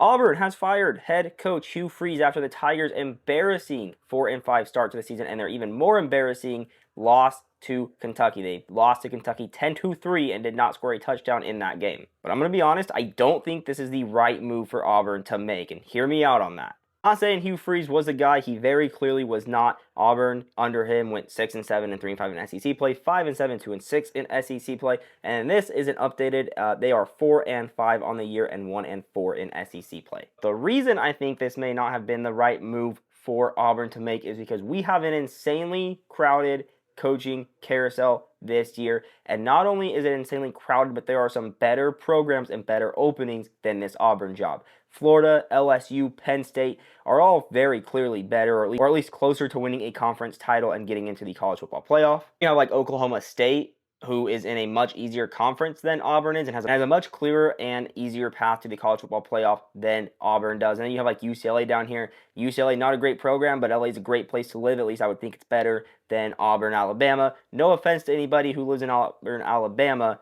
Auburn has fired head coach Hugh Freeze after the Tigers' embarrassing 4-5 start to the season and their even more embarrassing loss to Kentucky. They lost to Kentucky 10-3 and did not score a touchdown in that game. But I'm going to be honest, I don't think this is the right move for Auburn to make, and hear me out on that. I'm not saying Hugh Freeze was the guy. He very clearly was not. Auburn under him went 6-7 and 3-5 in SEC play, 5-7, 2-6 in SEC play, and this isn't updated. They are 4-5 on the year and 1-4 in SEC play. The reason I think this may not have been the right move for Auburn to make is because we have an insanely crowded coaching carousel this year, and not only is it insanely crowded, but there are some better programs and better openings than this Auburn job. Florida, LSU, Penn State are all very clearly better, or at least closer to winning a conference title and getting into the college football playoff. You have like Oklahoma State, who is in a much easier conference than Auburn is and has a much clearer and easier path to the college football playoff than Auburn does. And then you have like UCLA down here. UCLA, not a great program, but LA is a great place to live. At least I would think it's better than Auburn, Alabama. No offense to anybody who lives in Auburn, Alabama,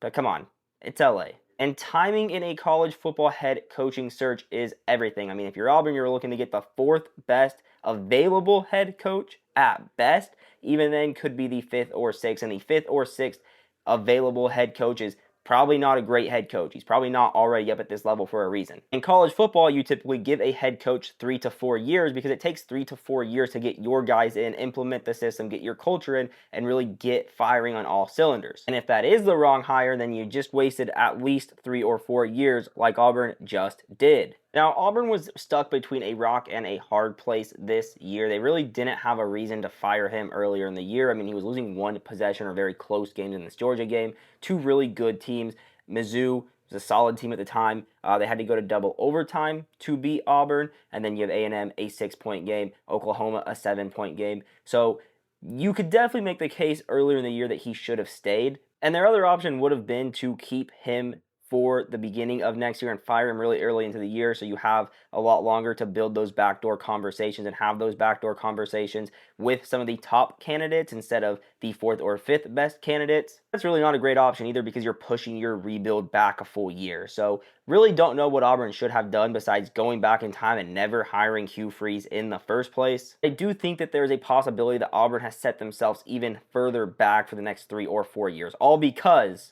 but come on, it's LA. And timing in a college football head coaching search is everything. I mean, if you're Auburn, you're looking to get the fourth best available head coach at best. Even then, could be the fifth or sixth. And the fifth or sixth available head coach is probably not a great head coach. He's probably not already up at this level for a reason. In college football, you typically give a head coach 3 to 4 years because it takes 3 to 4 years to get your guys in, implement the system, get your culture in, and really get firing on all cylinders. And if that is the wrong hire, then you just wasted at least 3 or 4 years like Auburn just did. Now, Auburn was stuck between a rock and a hard place this year. They really didn't have a reason to fire him earlier in the year. I mean, he was losing one possession or very close games in this Georgia game. Two really good teams. Mizzou was a solid team at the time. They had to go to double overtime to beat Auburn. And then you have A&M, a 6-point game. Oklahoma, a 7-point game. So you could definitely make the case earlier in the year that he should have stayed. And their other option would have been to keep him for the beginning of next year and fire him really early into the year, so you have a lot longer to build those backdoor conversations and have those backdoor conversations with some of the top candidates instead of the fourth or fifth best candidates. That's really not a great option either because you're pushing your rebuild back a full year. So really don't know what Auburn should have done besides going back in time and never hiring Hugh Freeze in the first place. I do think that there's a possibility that Auburn has set themselves even further back for the next 3 or 4 years, all because